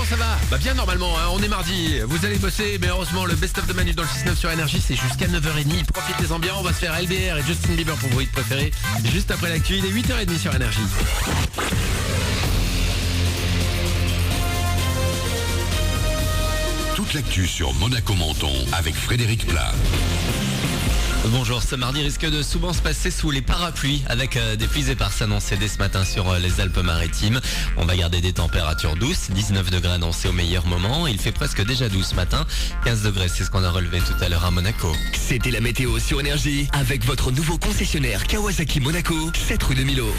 comment ça va? Bah bien normalement, hein, on est mardi, vous allez bosser, mais heureusement le best of de Manu dans le 6-9 sur Énergie, c'est jusqu'à 9h30, profitez-en bien, on va se faire LBR et Justin Bieber pour vos hits préférés, juste après l'actu, il est 8h30 sur Énergie. Toute l'actu sur Monaco-Menton avec Frédéric Plat. Bonjour, ce mardi risque de souvent se passer sous les parapluies avec des pluies éparses annoncées dès ce matin sur les Alpes-Maritimes. On va garder des températures douces, 19 degrés annoncés au meilleur moment. Il fait presque déjà 12 ce matin, 15 degrés, c'est ce qu'on a relevé tout à l'heure à Monaco. C'était la météo sur Énergie avec votre nouveau concessionnaire Kawasaki Monaco, 7 rue de Milo.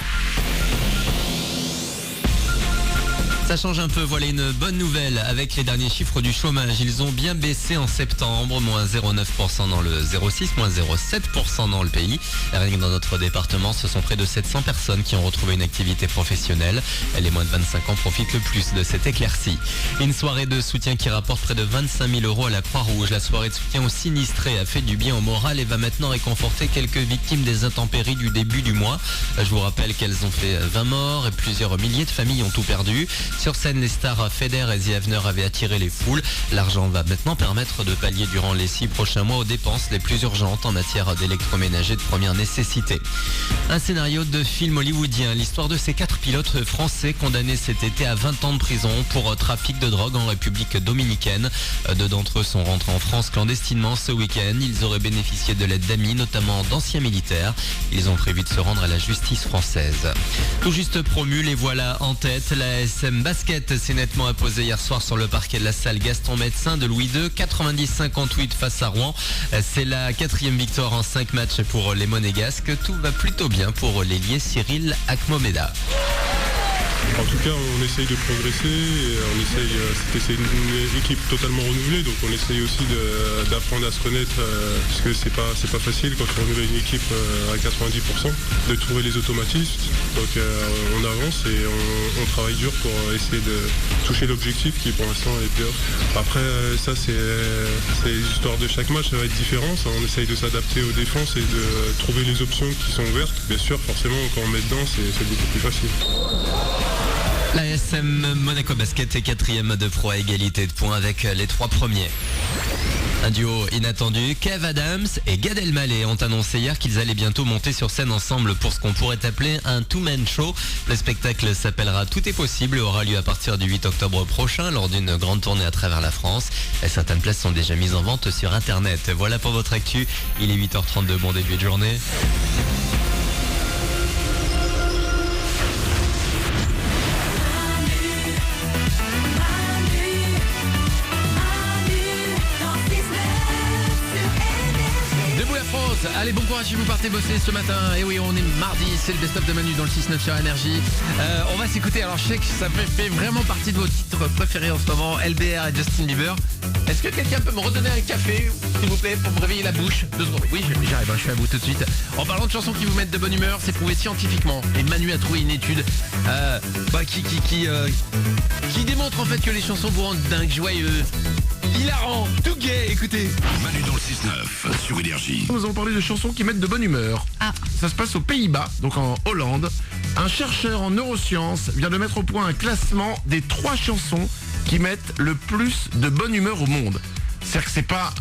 Ça change un peu, voilà une bonne nouvelle avec les derniers chiffres du chômage. Ils ont bien baissé en septembre, moins 0,9% dans le 0,6, moins 0,7% dans le pays. Rien que dans notre département, ce sont près de 700 personnes qui ont retrouvé une activité professionnelle. Les moins de 25 ans profitent le plus de cette éclaircie. Une soirée de soutien qui rapporte près de 25 000 euros à la Croix-Rouge. La soirée de soutien aux sinistrés a fait du bien au moral et va maintenant réconforter quelques victimes des intempéries du début du mois. Je vous rappelle qu'elles ont fait 20 morts et plusieurs milliers de familles ont tout perdu. Sur scène, les stars Feder et The Avener avaient attiré les foules. L'argent va maintenant permettre de pallier durant les 6 prochains mois aux dépenses les plus urgentes en matière d'électroménager de première nécessité. Un scénario de film hollywoodien, l'histoire de ces 4 pilotes français condamnés cet été à 20 ans de prison pour trafic de drogue en République dominicaine. 2 d'entre eux sont rentrés en France clandestinement ce week-end. Ils auraient bénéficié de l'aide d'amis, notamment d'anciens militaires. Ils ont prévu de se rendre à la justice française. Tout juste promu, les voilà en tête. La SM Basket s'est nettement imposée hier soir sur le parquet de la salle Gaston Médecin de Louis II, 90-58 face à Rouen. C'est la 4e victoire en 5 matchs pour les Monégasques. Tout va plutôt bien pour l'ailier Cyril Akmomeda. En tout cas, on essaye de progresser, c'est une équipe totalement renouvelée, donc on essaye aussi d'apprendre à se connaître, parce que c'est pas facile quand on renouvelle une équipe à 90%, de trouver les automatismes. Donc on avance et on travaille dur pour essayer de toucher l'objectif qui pour l'instant est playoff. Après ça c'est l'histoire de chaque match, ça va être différent, on essaye de s'adapter aux défenses et de trouver les options qui sont ouvertes. Bien sûr, forcément, quand on met dedans, c'est beaucoup plus facile. La SM Monaco Basket est 4e de pro à égalité de points avec les 3 premiers. Un duo inattendu, Kev Adams et Gad Elmaleh ont annoncé hier qu'ils allaient bientôt monter sur scène ensemble pour ce qu'on pourrait appeler un two-man show. Le spectacle s'appellera Tout est possible et aura lieu à partir du 8 octobre prochain lors d'une grande tournée à travers la France. Certaines places sont déjà mises en vente sur internet. Voilà pour votre actu, il est 8h32, bon début de journée. Allez, bon courage si vous partez bosser ce matin. Et oui, on est mardi, c'est le best-of de Manu dans le 6-9 sur Énergie. On va s'écouter, alors je sais que ça fait vraiment partie de vos titres préférés en ce moment, LBR et Justin Bieber. Est-ce que quelqu'un peut me redonner un café, s'il vous plaît, pour me réveiller la bouche? 2 secondes. Oui, j'arrive, je suis à vous tout de suite. En parlant de chansons qui vous mettent de bonne humeur, c'est prouvé scientifiquement. Et Manu a trouvé une étude qui démontre en fait que les chansons vous rendent dingue, joyeux, hilarant, tout gay. Écoutez. Manu dans le 6-9 sur Énergie. Nous allons parler de chansons qui mettent de bonne humeur. Ça se passe aux Pays-Bas, donc en Hollande. Un chercheur en neurosciences vient de mettre au point un classement des 3 chansons qui mettent le plus de bonne humeur au monde. C'est-à-dire que c'est pas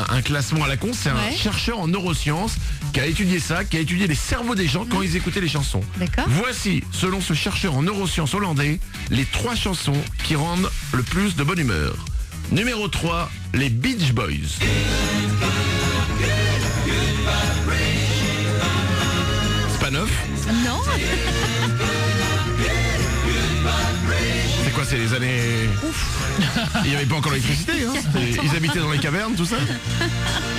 un classement à la con, c'est un chercheur en neurosciences qui a étudié ça, qui a étudié les cerveaux des gens quand ils écoutaient les chansons. D'accord. Voici, selon ce chercheur en neurosciences hollandais, les 3 chansons qui rendent le plus de bonne humeur. Numéro 3, les Beach Boys. C'est pas neuf? Non. C'est quoi, c'est les années... Ouf. Il n'y avait pas encore l'électricité, hein. Ils habitaient dans les cavernes, tout ça.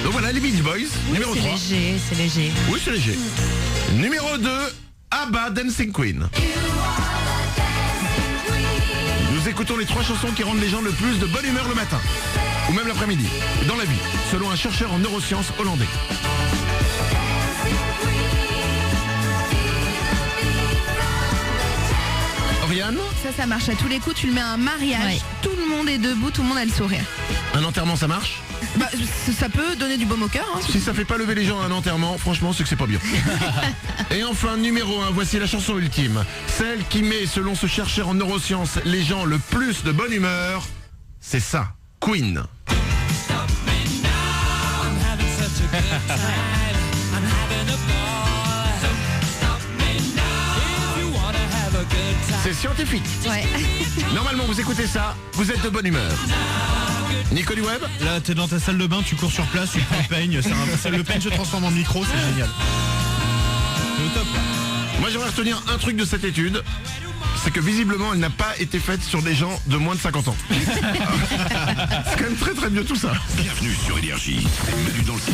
Donc voilà, les Beach Boys, numéro 3. C'est léger. Oui, c'est léger. Numéro 2, ABBA, Dancing Queen. Nous écoutons les 3 chansons qui rendent les gens le plus de bonne humeur le matin, ou même l'après-midi, dans la vie, selon un chercheur en neurosciences hollandais. Oriane ? Ça marche à tous les coups. Tu le mets à un mariage, tout le monde est debout, tout le monde a le sourire. Un enterrement, ça marche ? Bah, ça peut donner du baume au cœur. Hein. Si ça fait pas lever les gens à un enterrement, franchement, c'est que c'est pas bien. Et enfin, numéro 1, voici la chanson ultime. Celle qui met, selon ce chercheur en neurosciences, les gens le plus de bonne humeur, c'est ça, Queen. C'est scientifique. Ouais. Normalement, vous écoutez ça, vous êtes de bonne humeur. Nico du Web. Là, t'es dans ta salle de bain, tu cours sur place, tu prends le peigne, le peigne se transforme en micro, c'est génial. C'est au top. Moi, j'aimerais retenir un truc de cette étude. C'est que visiblement, elle n'a pas été faite sur des gens de moins de 50 ans. C'est quand même très très bien tout ça. Bienvenue sur Énergie. C'est Manu dans le 6-9.